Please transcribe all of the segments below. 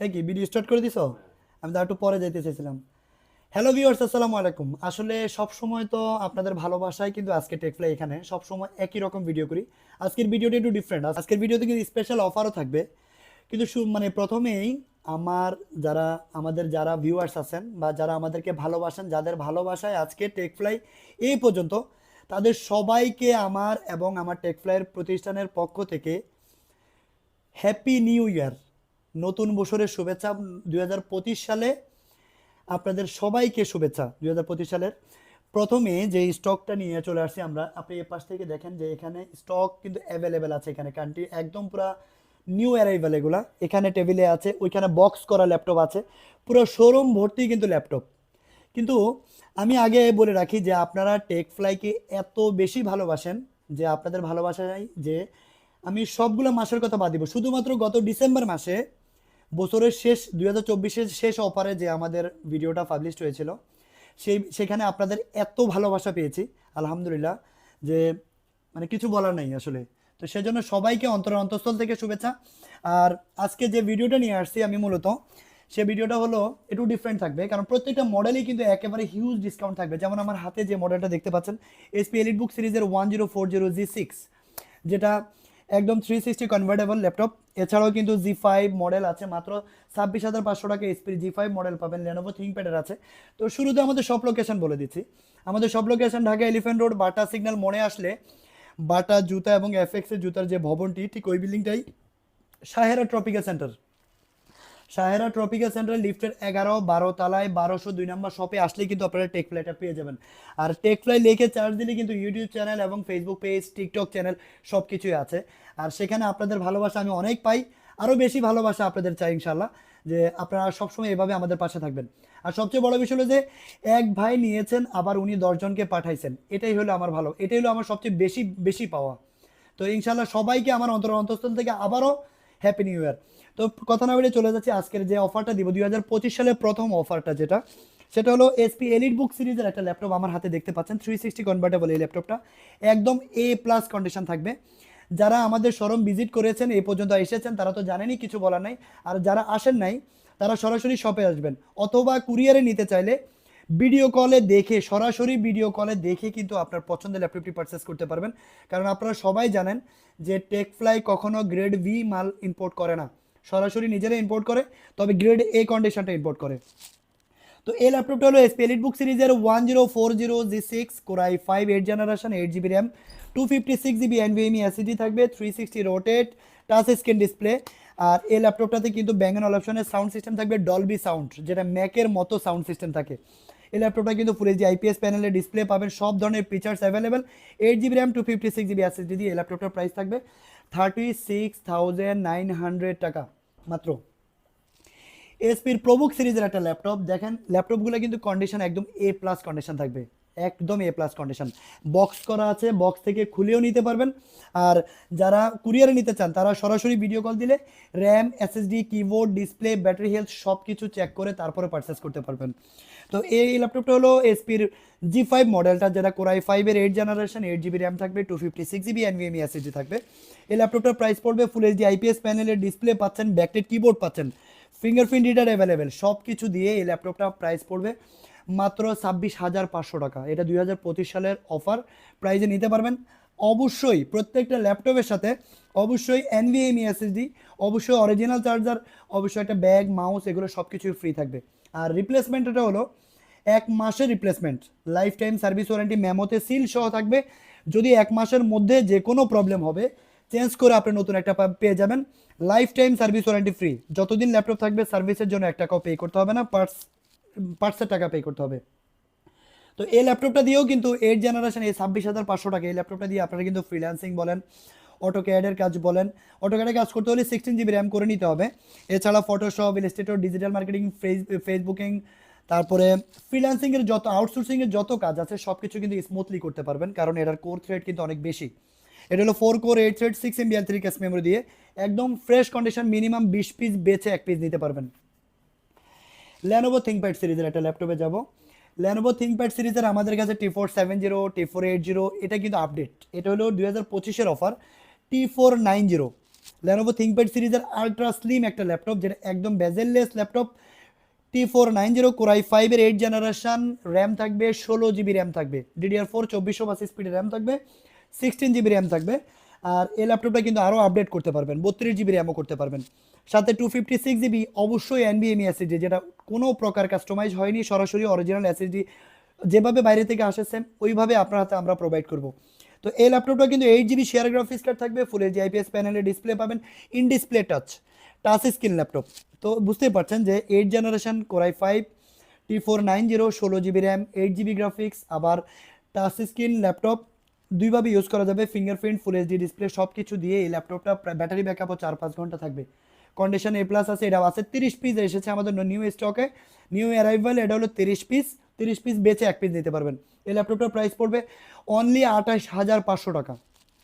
কি video start করে দিছো? আমি তো একটু পরে যাইতে চাইছিলাম। হ্যালো ভিউয়ার্স, আসসালামু আলাইকুম। আসলে সব সময় তো আপনাদের ভালোবাসায় কিন্তু আজকে টেকফ্লাই এখানে সব সময় একই রকম ভিডিও করি। আজকের ভিডিওটা একটু ডিফারেন্ট। আজকের ভিডিওতে কিন্তু স্পেশাল অফারও থাকবে। কিন্তু মানে প্রথমেই আমার যারা আমাদের যারা ভিউয়ার্স আছেন বা যারা আমাদেরকে ভালোবাসেন, যাদের ভালোবাসায় আজকে টেকফ্লাই এই পর্যন্ত, তাদের সবাইকে আমার এবং আমার টেকফ্লাইয়ের প্রতিষ্ঠানের পক্ষ থেকে হ্যাপি নিউ ইয়ার, নতুন বছরের শুভেচ্ছা। 2025 সালে আপনাদের সবাইকে শুভেচ্ছা। 2025 সালের প্রথমে যে স্টকটা নিয়ে চলে আসছি আমরা, আপনি এ পাশ থেকে দেখেন যে এখানে স্টক কিন্তু অ্যাভেলেবেল আছে। এখানে কান্ট্রি একদম পুরা নিউ অ্যারাইভাল এগুলা। এখানে টেবিলে আছে, ওইখানে বক্স করা ল্যাপটপ আছে, পুরো শোরুম ভর্তি কিন্তু ল্যাপটপ। কিন্তু আমি আগে বলে রাখি যে আপনারা টেকফ্লাইকে এত বেশি ভালোবাসেন যে আপনাদের ভালোবাসায় যে আমি সবগুলো মাসের কথা বাদ দিব, শুধুমাত্র গত ডিসেম্বর মাসে বছরের শেষ 2024-এর শেষ অফারে যে আমাদের ভিডিওটা পাবলিশড হয়েছিল, সেখানে আপনাদের এত ভালোবাসা পেয়েছি আলহামদুলিল্লাহ, যে মানে কিছু বলার নাই আসলে। তো সেজন্য সবাইকে অন্তরের অন্তঃস্থল থেকে শুভেচ্ছা। আর আজকে যে ভিডিওটা নিয়ে আসছি আমি মূলত, সে ভিডিওটা হলো একটু ডিফারেন্ট থাকবে, কারণ প্রত্যেকটা মডেলই কিন্তু একেবারে হিউজ ডিসকাউন্ট থাকবে। যেমন আমার হাতে যে মডেলটা দেখতে পাচ্ছেন, এসপি এলিট বুক সিরিজের 1040G6, যেটা একদম 360 কনভার্টেবল ল্যাপটপ। এছাড়াও কিন্তু জি5 মডেল আছে, মাত্র 26,500 টাকা এসপির জি5 মডেল পাবেন। লেনোভো থিংকপ্যাডের আছে। তো শুরুতে আমাদের সব লোকেশন বলে দিচ্ছি। আমাদের সব লোকেশন ঢাকা এলিফ্যান্ট রোড, বাটা সিগন্যাল মোড়ে আসলে বাটা জুতা এবং এফএক্স এর জুতার যে ভবনটি, ঠিক ওই বিল্ডিংটাই Sahera tropical centre. Sahera tropical centre লিফটের 11-12 তলায় 1202 নম্বর শপে আসলেই কিন্তু আপনারা টেকফ্লাইটা পেয়ে যাবেন। আর টেকফ্লাই লিখে চার্জ দিলে কিন্তু ইউটিউব চ্যানেল এবং ফেসবুক পেজ, টিকটক চ্যানেল সব কিছুই আছে। আর সেখানে আপনাদের ভালোবাসা আমি অনেক পাই, আরও বেশি ভালোবাসা আপনাদের চাই ইনশাল্লাহ, যে আপনারা সবসময় এভাবে আমাদের পাশে থাকবেন। আর সবচেয়ে বড় বিষয় হলো যে এক ভাই নিয়েছেন, আবার উনি 10 জনকে পাঠাইছেন। এটাই হলো আমার ভালো, এটাই হলো আমার সবচেয়ে বেশি বেশি পাওয়া। তো ইনশাল্লাহ সবাইকে আমার অন্তঃস্থল থেকে আবারও হ্যাপি নিউ ইয়ার। তো কথা না বলে চলে যাচ্ছি আজকের যে অফারটা দিব, 2025 সালের প্রথম অফারটা যেটা, সেটা হলো এসপি এলিট বুক সিরিজের একটা ল্যাপটপ আমার হাতে দেখতে পাচ্ছেন, 360 কনভার্টেবল। এই ল্যাপটপটা একদম A+ কন্ডিশন থাকবে। যারা আমাদের শোরুম ভিজিট করেছেন, এই পর্যন্ত এসেছেন, তারা তো জানেনই, কিছু বলার নাই। আর যারা আসেন নাই, তারা সরাসরি শপে আসবেন, অথবা কুরিয়ারে নিতে চাইলে ভিডিও কলে দেখে, সরাসরি ভিডিও কলে দেখে কিন্তু আপনার পছন্দের ল্যাপটপটি পারচেস করতে পারবেন। কারণ আপনারা সবাই জানেন যে টেকফ্লাই কখনো গ্রেড বি মাল ইম্পোর্ট করে না, সরাসরি নিজেরা ইম্পোর্ট করে, তবে গ্রেড এ কন্ডিশনটা ইম্পোর্ট করে। তো এই ল্যাপটপটা হলো এসপি এলিট বুক সিরিজের 1040G6 core i 5 8 generation, 8 GB RAM, 256 GB NVMe SSD থাকবে, 360 রোটেট টাচ স্ক্রিন ডিসপ্লে। আর এই ল্যাপটপটাতে কিন্তু ব্যাং অ্যান্ড অপশনের সাউন্ড সিস্টেম থাকবে ডলবি সাউন্ড, যেটা ম্যাকের মতো সাউন্ড সিস্টেম থাকে। এই ল্যাপটপটা কিন্তু ফুল এইচডি আইপিএস প্যানেলের ডিসপ্লে পাবেন, সব ধরনের features available. 8 GB RAM, 256 GB SSD দিয়ে এই ল্যাপটপটার প্রাইস থাকবে 36,900 টাকা মাত্র। এসপির প্রবুক সিরিজের একটা ল্যাপটপ দেখেন, ল্যাপটপগুলো কিন্তু কন্ডিশন একদম A+ কন্ডিশন থাকবে, একদম A+ কন্ডিশন। বক্স করা আছে, বক্স থেকে খুলেও নিতে পারবেন। আর যারা কুরিয়ারে নিতে চান, তারা সরাসরি ভিডিও কল দিলে RAM, SSD, keyboard, display, battery health সব কিছু চেক করে তারপরে পারচেস করতে পারবেন। তো এই ল্যাপটপটা হলো এসপির জি5 মডেলটা, যেটা কোরাই 5-এর 8 জেনারেশন, 8 GB র্যাম থাকবে, 256 GB এনভিএমই এসএসডি থাকবে। এই ল্যাপটপটার প্রাইস পড়বে, ফুল এইচডি আইপিএস প্যানেলের ডিসপ্লে পাচ্ছেন, ব্যাকলাইট কিবোর্ড পাচ্ছেন, ফিঙ্গারপ্রিন্ট রিডার অ্যাভেলেবেল, সব কিছু দিয়ে এই ল্যাপটপটা প্রাইস পড়বে মাত্র 26,500 টাকা। এটা 2025 সালের অফার প্রাইজে নিতে পারবেন। অবশ্যই প্রত্যেকটা ল্যাপটপের সাথে অবশ্যই এনভিএমই এসএসডি, অবশ্যই অরিজিনাল চার্জার, অবশ্যই একটা ব্যাগ, মাউস, এগুলো সব কিছুই ফ্রি থাকবে। আর রিপ্লেসমেন্ট এটা হলো 1 মাসের replacement, lifetime service warranty মেমোতে সিল সহ থাকবে। যদি 1 মাসের মধ্যে যে কোনো প্রবলেম হবে, চেঞ্জ করে আপনি নতুন একটা পেয়ে যাবেন। Life time service warranty free, যতদিন ল্যাপটপ থাকবে সার্ভিসের জন্য 1 টাকাও পে করতে হবে না, পার্টসের টাকা পে করতে হবে। তো এই ল্যাপটপটা দিয়েও কিন্তু 8 জেনারেশন, এই 26,500 টাকা, এই ল্যাপটপটা দিয়ে আপনারা কিন্তু ফ্রিল্যান্সিং বলেন, অটোক্যাডের কাজ বলেন, অটোক্যাডের কাজ করতে হলে 16 GB র্যাম করে নিতে হবে। এছাড়া Photoshop, Illustrator, digital marketing, Facebooking, তারপরে ফ্রিল্যান্সিংয়ের যত, আউটসোর্সিংয়ের যত কাজ আছে সব কিছু কিন্তু স্মুথলি করতে পারবেন, কারণ এটার কোর থ্রেড কিন্তু অনেক বেশি। এটা হলো 4 core 8 thread 6 MB L3 cache memory দিয়ে একদম ফ্রেশ কন্ডিশন, মিনিমাম 20 পিস বেচে 1 পিস নিতে পারবেন। ল্যানোভো থিংকপ্যাড সিরিজের একটা ল্যাপটপে যাব। ল্যানোভো থিংকপ্যাড সিরিজের আমাদের কাছে T470, T480, এটা কিন্তু আপডেট। এটা হলো 2025-এর অফার, T490। Lenovo ThinkPad সিরিজের আলট্রা স্লিম একটা ল্যাপটপ, যেটা একদম bezel-less laptop. T490 Core i5 এর 8 জেনারেশন, র্যাম থাকবে 16 জিবি, র্যাম থাকবে DDR4 2480 স্পিডের র্যাম থাকবে, 16 জিবি র্যাম থাকবে। আর এই ল্যাপটপটা কিন্তু আরও আপডেট করতে পারবেন, 32 জিবি র্যামও করতে পারবেন। সাথে 256 জিবি অবশ্যই NVMe SSD, যেটা কোনো প্রকার কাস্টমাইজ হয়নি, সরাসরি অরিজিনাল SSD যেভাবে বাইরে থেকে আসে সেম ওইভাবে আপনার হাতে আমরা প্রোভাইড করব। তো এই ল্যাপটপটা কিন্তু 8 জিবি শেয়ার গ্রাফিক্স কার্ড থাকবে, ফুল এইচডি IPS প্যানেলের ডিসপ্লে পাবেন, in display touch screen laptop. তো বুঝতেই পারছেন যে 8 generation Core i5 T490 16 GB RAM, 8 GB graphics, আবার টাচ স্ক্রিন ল্যাপটপ, দুইভাবে ইউজ করা যাবে, ফিঙ্গারপ্রিন্ট, ফুল এইচডি ডিসপ্লে সব কিছু দিয়ে এই ল্যাপটপটা ব্যাটারি ব্যাকআপও 4-5 ঘন্টা থাকবে। কন্ডিশন A+ আছে, এটা আছে 30 পিস এসেছে আমাদের নিউ স্টকে, নিউ অ্যারাইভাল। এটা হলো 30 পিস, 30 পিস বেচে 1 পিস দিতে পারবেন। এই ল্যাপটপটার প্রাইস পড়বে অনলি 28,500 টাকা।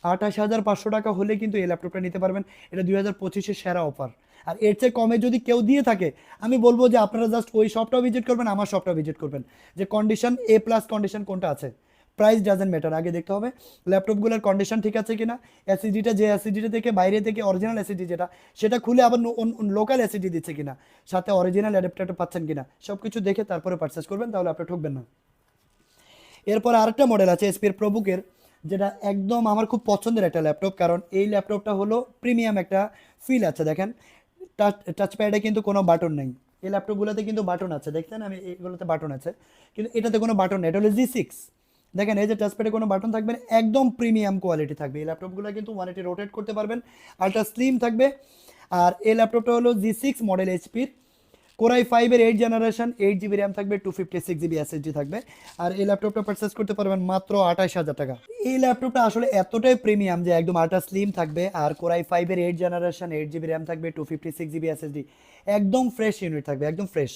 28,500 টাকা হলে কিন্তু এই ল্যাপটপটা নিতে পারবেন। এটা 2025-এর সেরা অফার। আর এর চেয়ে কমে যদি কেউ দিয়ে থাকে, আমি বলবো যে আপনারা জাস্ট ওই শপটাও ভিজিট করবেন, আমার শপটাও ভিজিট করবেন, যে কন্ডিশন A+ কন্ডিশন কোনটা আছে। প্রাইস ডাজেন্ট ম্যাটার, আগে দেখতে হবে ল্যাপটপগুলোর কন্ডিশন ঠিক আছে কিনা, এসএসডিটা যে এসএসডিটা থেকে বাইরে থেকে অরিজিনাল এসএসডি যেটা, সেটা খুলে আবার লোকাল এসএসডি দিচ্ছে কিনা, সাথে অরিজিনাল অ্যাডাপ্টারটা পাচ্ছেন কিনা, সব কিছু দেখে তারপরে পারচেস করবেন, তাহলে আপনি ঠকবেন না। এরপর আরেকটা মডেল আছে এসপির প্রবুকের, যেটা একদম আমার খুব পছন্দের একটা ল্যাপটপ, কারণ এই ল্যাপটপটা হলো প্রিমিয়াম একটা ফিল আছে। দেখেন টাচ প্যাডে কিন্তু কোনো বাটন নেই, এই ল্যাপটপগুলোতে কিন্তু বাটন আছে, দেখছেন আমি এগুলোতে বাটন আছে, কিন্তু এটাতে কোনো বাটন নেই। এটা হলো G6। দেখেন এই যে টাচপ্যাডে কোনো বাটন থাকবে না, একদম প্রিমিয়াম কোয়ালিটি থাকবে। এই ল্যাপটপগুলো কিন্তু 180 রোটেট করতে পারবেন, আলট্রা স্লিম থাকবে। আর এই ল্যাপটপটা হলো G6 মডেল এইচপির, Core i5 এর 8 জেনারেশন, 8 জিবি র্যাম থাকবে, 256 জিবি SSD থাকবে। আর এই ল্যাপটপটা পারচেস করতে পারবেন মাত্র 28,000 টাকা। এই ল্যাপটপটা আসলে এতটাই প্রিমিয়াম যে একদম আলট্রা স্লিম থাকবে, আর Core i5 এর 8 জেনারেশন, 8 জিবি র্যাম থাকবে, 256 জিবি SSD, একদম ফ্রেশ ইউনিট থাকবে, একদম ফ্রেশ,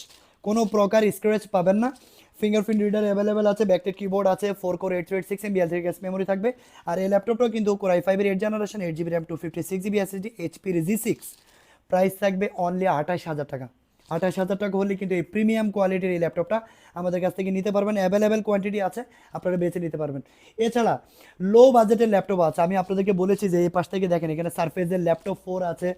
কোনো প্রকার স্ক্র্যাচ পাবেন না। ফিঙ্গারপ্রিন্ট রিডার অ্যাভেলেবেল আছে, ব্যাকটেড কিবোর্ড আছে, 4 কোর 836 MB গ্যাস মেমোরি থাকবে। আর এই ল্যাপটপটাও কিন্তু Core i5 এর 8 generation, 8 GB RAM, 256 GB SSD, এইচপির G6। Price থাকবে অনলি 28,000 টাকা। 28,000 টাকা হলে কিন্তু এই প্রিমিয়াম কোয়ালিটির এই ল্যাপটপটা আমাদের কাছ থেকে নিতে পারবেন, অ্যাভেলেবেল কোয়ান্টিটি আছে, আপনারা বেছে নিতে পারবেন। এছাড়া লো বাজেটের ল্যাপটপ আছে, আমি আপনাদেরকে বলেছি যে এই পাশ থেকে দেখেন, এখানে সারফেসের ল্যাপটপ 4 আছে,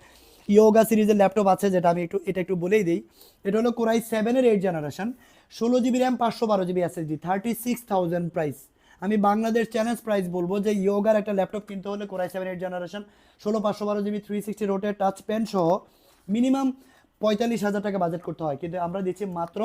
ইয়োগা সিরিজের ল্যাপটপ আছে, যেটা আমি একটু বলেই দিই। এটা হলো Core i7 এর 8 generation, 16 GB RAM, 512 GB SSD, 36,000 price. আমি বাংলাদেশ চ্যালেঞ্জ প্রাইস বলবো যে ইয়োগার একটা ল্যাপটপ কিনতে হলে Core i7 8 জেনারেশন, 512 জিবি, 360 রোটের টাচ পেন সহ মিনিমাম 45,000 টাকা বাজেট করতে হয়, কিন্তু আমরা দিচ্ছি মাত্র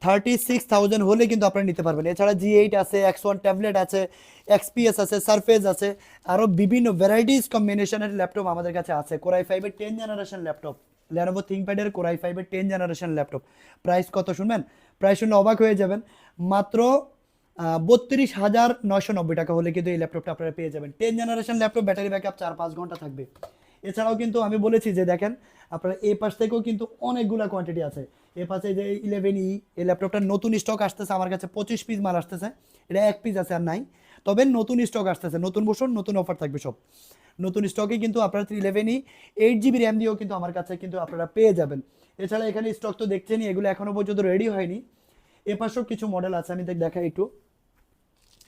36,000 হলে কিন্তু আপনারা নিতে পারবেন। এছাড়া G8 আছে, X1 ট্যাবলেট আছে, XPS আছে, সারফেস আছে, আরও বিভিন্ন ভ্যারাইটিস কম্বিনেশনের ল্যাপটপ আমাদের কাছে আছে। Core i5 এর 10 জেনারেশন ল্যাপটপ, Lenovo ThinkPad এর Core i5 এর 10 জেনারেশন ল্যাপটপ। প্রাইস কত শুনবেন? প্রাইস শুনলে অবাক হয়ে যাবেন, মাত্র 32,990 টাকা হলে কিন্তু এই ল্যাপটপটা আপনারা পেয়ে যাবেন। 10 জেনারেশন ল্যাপটপ, ব্যাটারি ব্যাকআপ 4-5 ঘন্টা থাকবে। এছাড়াও কিন্তু আমি বলেছি যে দেখেন আপনারা এই পাশ থেকেও কিন্তু অনেকগুলো কোয়ান্টিটি আছে। এই পাশে যে 11E, এই ল্যাপটপটার নতুন স্টক আসতেছে আমার কাছে, 25 পিস মাল আসতেছে, এটা 1 পিস আছে আর নাই, তবে নতুন স্টক আসতেছে, নতুন বছর নতুন অফার থাকবে সব নতুন স্টকে, কিন্তু আপনারা 11E 8 জিবি র্যাম দিয়েও কিন্তু আমার কাছে কিন্তু আপনারা পেয়ে যাবেন। এছাড়া এখানে স্টক তো দেখছেনই, এগুলো এখনো পর্যন্ত রেডি হয়নি। এ পাশেও কিছু মডেল আছে, আমি দেখাই একটু।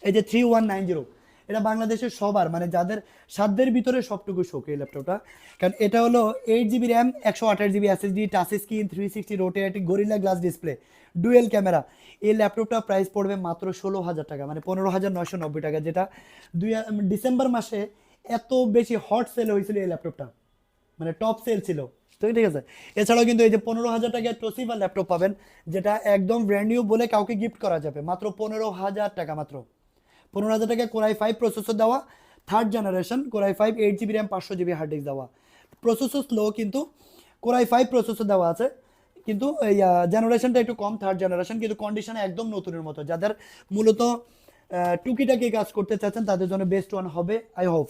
এই যে 3190, এটা বাংলাদেশের সবার মানে যাদের সাধ্যের ভিতরে সবটুকু শোক এই ল্যাপটপটা, কারণ এটা হলো 8 GB RAM, 128 GB SSD, touch screen, 360 rotate, gorilla glass display, dual camera. এই ল্যাপটপটা প্রাইস পড়বে মাত্র 16,000 টাকা, মানে 15,990 টাকা, যেটা ডিসেম্বর মাসে এত বেশি হট সেল হয়েছিল এই ল্যাপটপটা, মানে টপ সেল ছিল। তো ঠিক আছে। এছাড়াও কিন্তু এই যে 15,000 টাকায় টোসিবা ল্যাপটপ পাবেন, যেটা একদম ব্র্যান্ড নিউ বলে কাউকে গিফট করা যাবে, মাত্র 15,000 টাকা, মাত্র 15,000 টাকায় Core i5 প্রসেসর দেওয়া, 3rd generation Core i5, 8 GB RAM, 500 GB hard disk দেওয়া। প্রসেসর স্লো, কিন্তু Core i5 প্রসেসর দেওয়া আছে, কিন্তু এই জেনারেশনটা একটু কম, 3rd জেনারেশন, কিন্তু কন্ডিশনে একদম নতুনের মতো। যাদের মূলত টুকিটাকি কাজ করতে চাচ্ছেন তাদের জন্য বেস্ট ওয়ান হবে, আই হোপ।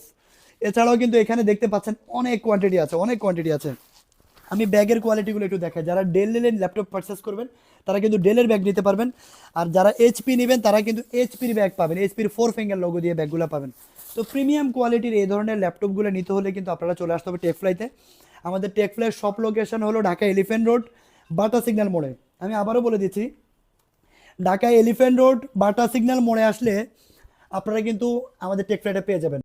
এছাড়াও কিন্তু এখানে দেখতে পাচ্ছেন অনেক কোয়ান্টিটি আছে, অনেক কোয়ান্টিটি আছে। আমি ব্যাগের কোয়ালিটিগুলো একটু দেখাই। যারা ডেলের ল্যাপটপ পারচেস করবেন তারা কিন্তু ডেলের ব্যাগ নিতে পারবেন, আর যারা এইচপি নেবেন তারা কিন্তু এইচপির ব্যাগ পাবেন, এইচপির 4 ফিঙ্গার লোগো দিয়ে ব্যাগগুলো পাবেন। তো প্রিমিয়াম কোয়ালিটির এই ধরনের ল্যাপটপগুলো নিতে হলে কিন্তু আপনারা চলে আসতে হবে টেকফ্লাইতে। আমাদের টেকফ্লাই শপ লোকেশন হলো ঢাকা এলিফ্যান্ট রোড, বাটা সিগন্যাল মোড়ে। আমি আবারও বলে দিচ্ছি, ঢাকা এলিফ্যান্ট রোড, বাটা সিগন্যাল মোড়ে আসলে আপনারা কিন্তু আমাদের টেকফ্লাইটা পেয়ে যাবেন।